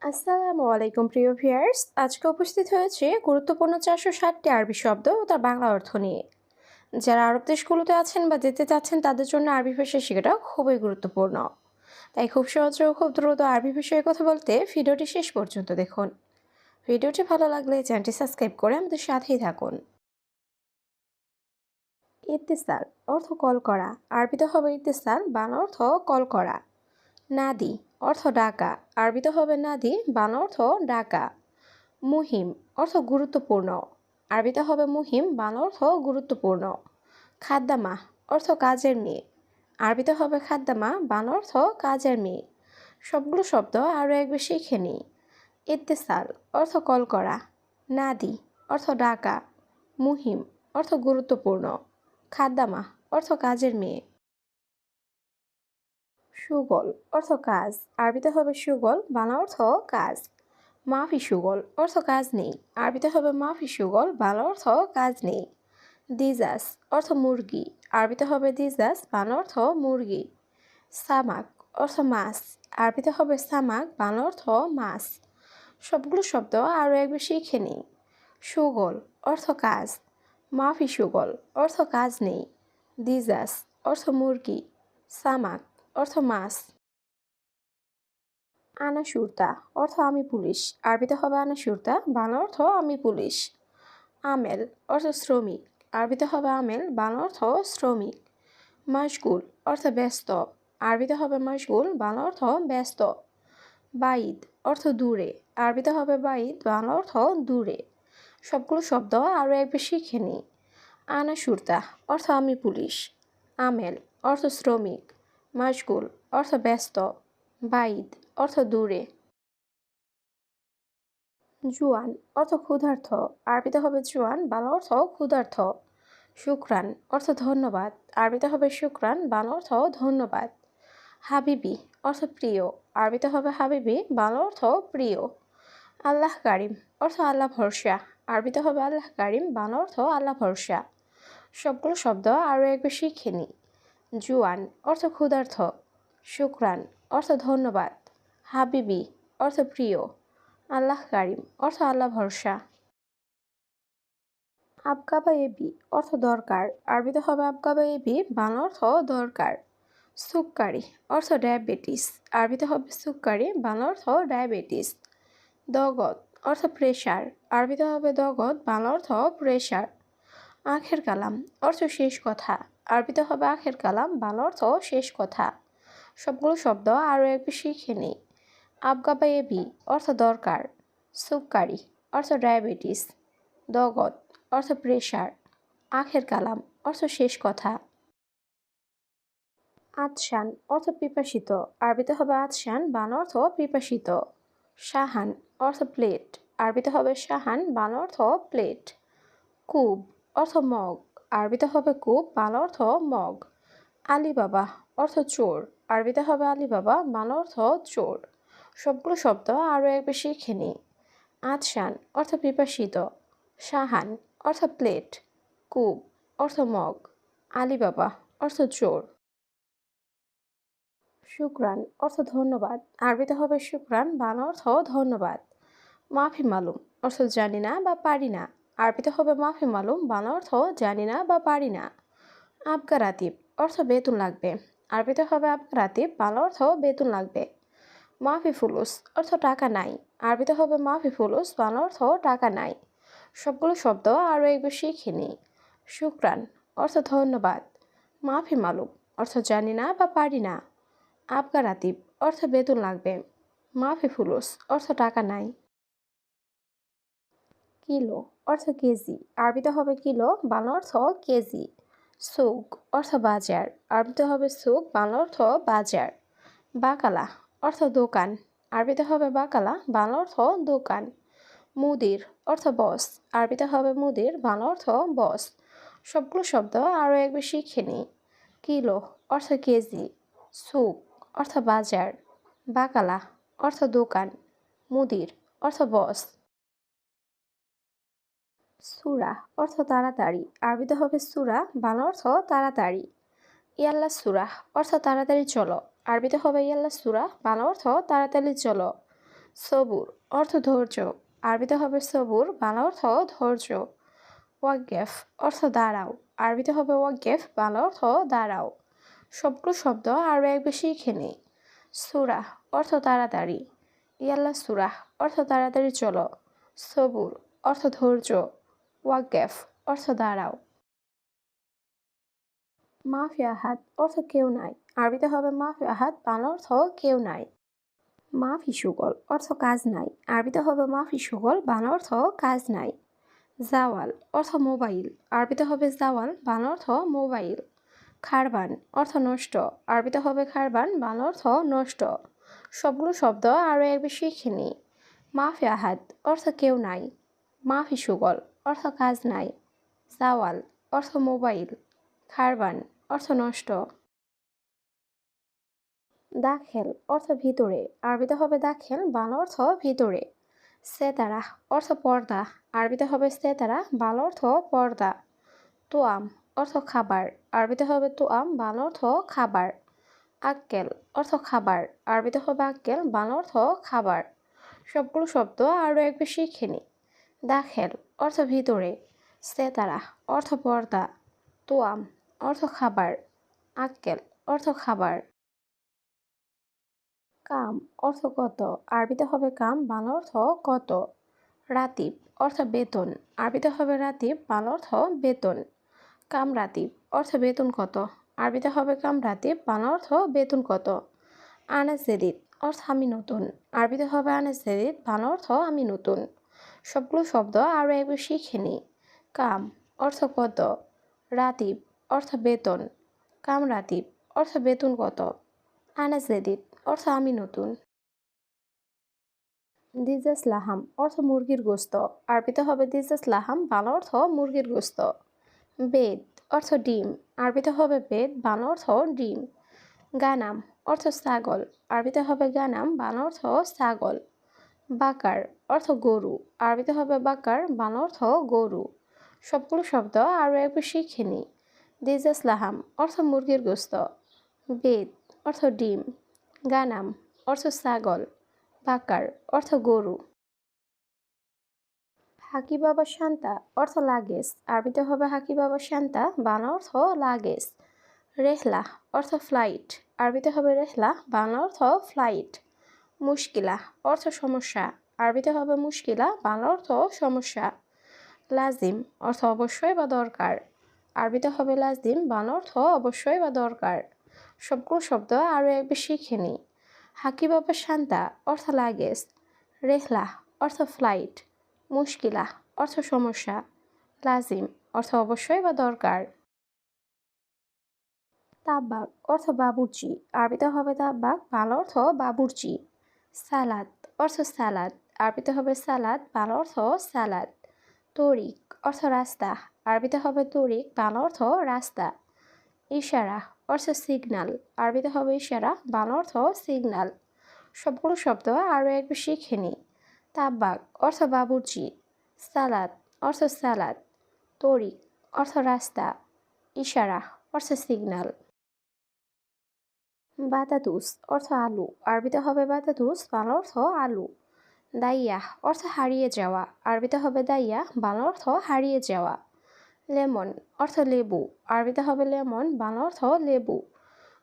আসসালামু আলাইকুম প্রিয় ভিউয়ার্স, আজকে উপস্থিত হয়েছে গুরুত্বপূর্ণ 460টি আরবি শব্দ ও তার বাংলা অর্থ নিয়ে। যারা আরব দেশগুলোতে আছেন বা যেতে চাচ্ছেন তাদের জন্য আরবি ভাষা শেখাটা খুবই গুরুত্বপূর্ণ। তাই খুব সহজে ও খুব দ্রুত আরবি বিষয়ে কথা বলতে ভিডিওটি শেষ পর্যন্ত দেখুন। ভিডিওটি ভালো লাগলে চ্যানেলটি সাবস্ক্রাইব করে আমাদের সাথেই থাকুন। ইত্তিসাল অর্থ কল করা। আরবিতে হবে ইত্তিসাল, বাংলা অর্থ কল করা। নাদি অর্থ ডাকা। আরবিতে হবে নাদি, বাংলা অর্থ ডাকা। মুহিম অর্থ গুরুত্বপূর্ণ। আরবিতে হবে মুহিম, বাংলা অর্থ গুরুত্বপূর্ণ। খাদ্দামা অর্থ কাজের মেয়ে। আরবিতে হবে খাদ্দামা, বাংলা অর্থ কাজের মেয়ে। সবগুলো শব্দ আরও একবার শিখে নিই। ইত্তেসাল অর্থ কল করা। নাদি অর্থ ডাকা। মুহিম অর্থ গুরুত্বপূর্ণ। খাদ্দামা অর্থ কাজের মেয়ে। সুগল অর্থ কাজ। আরবিতে হবে সুগল, বাংলা অর্থ কাজ। মাফি সুগল অর্থ কাজ নেই। আরবিতে হবে মাফি সুগল, বাংলা অর্থ কাজ নেই। দিজাস অর্থ মুরগি। আরবিতে হবে দিজাস, বাংলা অর্থ মুরগি। সামাক অর্থ মাছ। আরবিতে হবে সামাক, বাংলা অর্থ মাছ। সবগুলো শব্দ আরও একবার শিখে নিই। সুগল অর্থ কাজ। মাফি সুগল অর্থ কাজ নেই। দিজাস অর্থ মুরগি। সামাক অর্থ মাছ। আনা সুরতা অর্থ আমি পুলিশ। আরবিতে হবে আনা সুরতা, বাংলা অর্থ আমি পুলিশ। আমেল অর্থ শ্রমিক। আরবিতে হবে আমেল, বাংলা অর্থ শ্রমিক। মশগুল অর্থ ব্যস্ত। আরবিতে হবে মশগুল, বাংলা অর্থ ব্যস্ত। বাইদ অর্থ দূরে। আরবিতে হবে বাইদ, বাংলা অর্থ দূরে। সবগুলো শব্দ আরও একবার শিখে নিই। আনা সুরতা অর্থ আমি পুলিশ। আমেল অর্থ শ্রমিক। মশগুল অর্থ ব্যস্ত। বাইদ অর্থ দূরে। জুয়ান অর্থ ক্ষুধার্ত। আরবিতে হবে জুয়ান, বাংলা অর্থ ক্ষুধার্ত। শুক্রান অর্থ ধন্যবাদ। আরবিতে হবে শুক্রান, বাংলা অর্থ ধন্যবাদ। হাবিবি অর্থ প্রিয়। আরবিতে হবে হাবিবি, বাংলা অর্থ প্রিয়। আল্লাহ কারিম অর্থ আল্লাহ ভরসা। আরবিতে হবে আল্লাহ কারিম, বাংলা অর্থ আল্লাহ ভরসা। সবগুলো শব্দ আরও একবার শিখে নিই। জুয়ান অর্থ ক্ষুধার্ত। শুক্রান অর্থ ধন্যবাদ। হাবিবি অর্থ প্রিয়। আল্লাহ কারিম অর্থ আল্লাহ ভরসা। আবগাবা এবি অর্থ দরকার। আরবিতে হবে আবগাবা এবি, বাংলা অর্থ দরকার। সুক্কারি অর্থ ডায়াবেটিস। আরবিতে হবে সুক্কারি, বাংলা অর্থ ডায়াবেটিস। দগত অর্থ প্রেশার। আরবিতে হবে দগত, বাংলা অর্থ প্রেশার। আখের কালাম অর্থ শেষ কথা। আরবিতে হবে আখের কালাম, বাংলা অর্থ শেষ কথা। সবগুলো শব্দ আরও একবার শিখে নিই। আবগাবা এবি অর্থ দরকার। সুক্কারি অর্থ ডায়াবেটিস। দগত অর্থ প্রেশার। আখের কালাম অর্থ শেষ কথা। আতশান অর্থ পিপাসিত। আরবিতে হবে আতশান, বাংলা অর্থ পিপাসিত। শাহান অর্থ প্লেট। আরবিতে হবে শাহান, বাংলা অর্থ প্লেট। কূপ অর্থ মগ। আরবিতে হবে কূপ, বাংলা অর্থ মগ। আলিবাবা অর্থ চোর। আরবিতে হবে আলিবাবা, বাংলা অর্থ চোর। সবগুলো শব্দ আরও একবার শিখে নিই। আতশান অর্থ পিপাসিত। শাহান অর্থ প্লেট। কূপ অর্থ মগ। আলিবাবা অর্থ চোর। শুক্রান অর্থ ধন্যবাদ। আরবিতে হবে শুক্রান, বাংলা অর্থ ধন্যবাদ। মাফি মালুম অর্থ জানি না বা পারি না। আরবিতে হবে মাফি মালুম, বাংলা অর্থ জানি না বা পারি না। আবগা রাতিব অর্থ বেতন লাগবে। আরবিতে হবে আবগা রাতিব, বাংলা অর্থ বেতন লাগবে। মাফি ফুলুস অর্থ টাকা নাই। আরবিতে হবে মাফি ফুলুস, বাংলা অর্থ টাকা নাই। সবগুলো শব্দ আরও একবার শিখে নিই। শুক্রান অর্থ ধন্যবাদ। মাফি মালুম অর্থ জানি না বা পারি না। আবগা রাতিব অর্থ বেতন লাগবে। মাফি ফুলুস অর্থ টাকা নাই। কিলো অর্থ কেজি। আরবিতে হবে কিলো, বাংলা অর্থ কেজি। সুক অর্থ বাজার। আরবিতে হবে সুক, বাংলা অর্থ বাজার। বাকালা অর্থ দোকান। আরবিতে হবে বাকালা, বাংলা অর্থ দোকান। মুদির অর্থ বস। আরবিতে হবে মুদির, বাংলা অর্থ বস। সবগুলো শব্দ আরও একবার শিখে নিই। কিলো অর্থ কেজি। সুক অর্থ বাজার। বাকালা অর্থ দোকান। মুদির অর্থ বস। সূরা অর্থ তাড়াতাড়ি। আরবিতে হবে সূরা, বাংলা অর্থ তাড়াতাড়ি। ইয়াল্লা সূরা অর্থ তাড়াতাড়ি চলো। আরবিতে হবে ইয়াল্লা সূরা, বাংলা অর্থ তাড়াতাড়ি চলো। সবুর অর্থ ধৈর্য, আরবিতে হবে সবুর, বাংলা অর্থ ধৈর্য। ওয়াকগেফ অর্থ দাঁড়াও, আরবিতে হবে ওয়াকগেফ, বাংলা অর্থ দাঁড়াও। সবগুলো শব্দ আরও একবার শিখে নিই। সুরাহ অর্থ তাড়াতাড়ি, ইয়াল্লা সুরাহ অর্থ তাড়াতাড়ি চলো। সবুর অর্থ ধৈর্য, ওয়াকগেফ অর্থ দাঁড়াও। মাফি আহাদ অর্থ কেউ নাই, আরবিতে হবে মাফি আহাদ, বাংলা অর্থ কেউ নাই। মাফি সুগল অর্থ কাজ নাই, আরবিতে হবে মাফি সুগল, বাংলা অর্থ কাজ নাই। জাওয়াল অর্থ মোবাইল, আরবিতে হবে জাওয়াল, বাংলা অর্থ মোবাইল। খারবান অর্থ নষ্ট, আরবিতে হবে খারবান, বাংলা অর্থ নষ্ট। সবগুলো শব্দ আরও একবার শিখে নিই। মাফি আহাদ অর্থ কেউ নাই, মাফি সুগল অর্থ কাজ নাই, জাওয়াল অর্থ মোবাইল, খারবান অর্থ নষ্ট। দাখেল অর্থ ভিতরে, আরবিতে হবে দাখেল, বাংলা অর্থ ভিতরে। সেতারা অর্থ পর্দা, আরবিতে হবে সেতারা, বাংলা অর্থ পর্দা। তোয়াম অর্থ খাবার, আরবিতে হবে তোয়াম, বাংলা অর্থ খাবার। আক্কেল অর্থ খাবার, আরবিতে হবে আক্কেল, বাংলা অর্থ খাবার। সবগুলো শব্দ আরও একবার শিখে নিই। দাখেল অর্থ ভিতরে, সেতারা অর্থ পর্দা, তোয়াম অর্থ খাবার, আক্কেল অর্থ খাবার। কাম অর্থ কত, আরবিতে হবে কাম, বাংলা অর্থ কত। রাতিব অর্থ বেতন, আরবিতে হবে রাতিব, বাংলা অর্থ বেতন। কাম রাতিব অর্থ বেতন কত, আরবিতে হবে কাম রাতিব, বাংলা অর্থ বেতন কত। আনাস জেদিদ অর্থ আমি নতুন, আরবিতে হবে আনাস জেদিদ, বাংলা অর্থ আমি নতুন। সবগুলো শব্দ আরও একবার শিখে নিই। কাম অর্থ কত, রাতিব অর্থ বেতন, কাম রাতিব অর্থ বেতন কত, আনাস জেদিদ অর্থ আমি নতুন। দিজাস লাহাম অর্থ মুরগির গোস্ত, আরবিতে হবে দিজাস লাহাম, বাংলা অর্থ মুরগির গোস্ত। বেদ অর্থ ডিম, আরবিতে হবে বেদ, বাংলা অর্থ ডিম। গানাম অর্থ ছাগল, আরবিতে হবে গানাম, বাংলা অর্থ ছাগল। বাকার অর্থ গরু, আরবিতে হবে বাকার, বাংলা অর্থ গরু। সবগুলো শব্দ আরও একবার শিখে নিই। দিজাস লাহাম অর্থ মুরগির গোস্ত, বেদ অর্থ ডিম, গানাম অর্থ ছাগল, বাকার অর্থ গরু। হাকি বাবা শান্তা অর্থ লাগেজ, আরবিতে হবে হাকি বাবা শান্তা, বাংলা অর্থ লাগেজ। রেহলা অর্থ ফ্লাইট, আরবিতে হবে রেহলা, বাংলা অর্থ ফ্লাইট। মুশকিলা অর্থ সমস্যা, আরবিতে হবে মুশকিলা, বাংলা অর্থ সমস্যা। লাজিম অর্থ অবশ্যই বা দরকার, আরবিতে হবে লাজিম, বাংলা অর্থ অবশ্যই বা দরকার। সবগুলো শব্দ আরও একবার শিখে নিই। হাকি বাবা শান্তা অর্থ লাগেজ, রেহলা অর্থ ফ্লাইট, মুশকিলা অর্থ সমস্যা, লাজিম অর্থ অবশ্যই বা দরকার। তাব্বাক অর্থ বাবুর্চি, আরবিতে হবে তাব্বাক, বাংলা অর্থ বাবুর্চি। সালাদ অর্থ সালাদ, আরবিতে হবে সালাদ, বাংলা অর্থ সালাদ। তরিক অর্থ রাস্তা, আরবিতে হবে তরিক, বাংলা অর্থ রাস্তা। ইশারা অর্থ সিগনাল, আরবিতে হবে ইশারা, বাংলা অর্থ সিগনাল। সবগুলো শব্দ আরও একবার শিখে নিই। তাব্বাক অর্থ বাবুর্চি, সালাদ অর্থ সালাদ, তরিক অর্থ রাস্তা, ইশারা অর্থ সিগনাল। বাতাতুস অর্থ আলু, আরবিতে হবে বাতাতুস, বাংলা অর্থ আলু। দাইয়া অর্থ হারিয়ে যাওয়া, আরবিতে হবে দাইয়া, বাংলা অর্থ হারিয়ে যাওয়া। লেমন অর্থ লেবু, আরবিতে হবে লেমন, বাংলা অর্থ লেবু।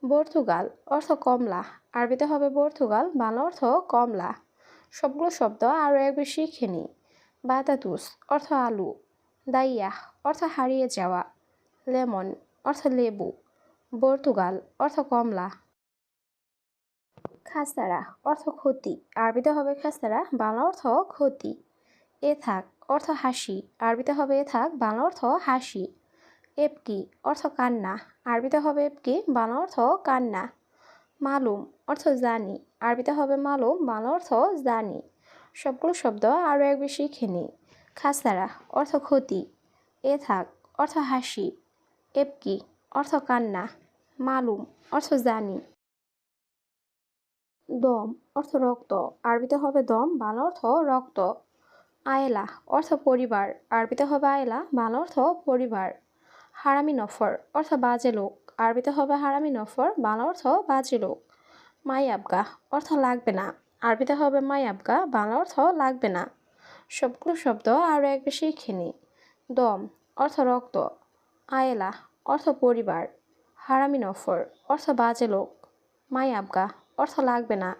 পর্তুগাল অর্থ কমলা, আরবিতে হবে পর্তুগাল, বাংলা অর্থ কমলা। সবগুলো শব্দ আরও একবার শিখে নিই। বাতাতুস অর্থ আলু, দাইয়া অর্থ হারিয়ে যাওয়া, লেমন অর্থ লেবু, পর্তুগাল অর্থ কমলা। খাসারা অর্থ ক্ষতি, আরবিতে হবে খাসারা, বাংলা অর্থ ক্ষতি। এথাক অর্থ হাসি, আরবিতে হবে এথাক, বাংলা অর্থ হাসি। এবকি অর্থ কান্না, আরবিতে হবে এবকি, বাংলা অর্থ কান্না। মালুম অর্থ জানি, আরবিতে হবে মালুম, বাংলা অর্থ জানি। সবগুলো শব্দ আরও একবার শিখে নিই। খাসারা অর্থ ক্ষতি, এথাক অর্থ হাসি, এবকি অর্থ কান্না, মালুম অর্থ জানি। দম অর্থ রক্ত, আরবিতে হবে দম, বাংলা অর্থ রক্ত। আয়লা অর্থ পরিবার, আরবিতে হবে আয়লা, বাংলা অর্থ পরিবার। হারামি নফর অর্থ বাজে লোক, আরবিতে হবে হারামি নফর, বাংলা অর্থ বাজে লোক। মাই আবগা অর্থ লাগবে না, আরবিতে হবে মাই আবগা, বাংলা অর্থ লাগবে না। সবগুলো শব্দ আরও একবার শিখে নিই। দম অর্থ রক্ত, আয়েলা অর্থ পরিবার, হারামি নফর অর্থ বাজে লোক, মাই আবগা অর্থ লাগবে না।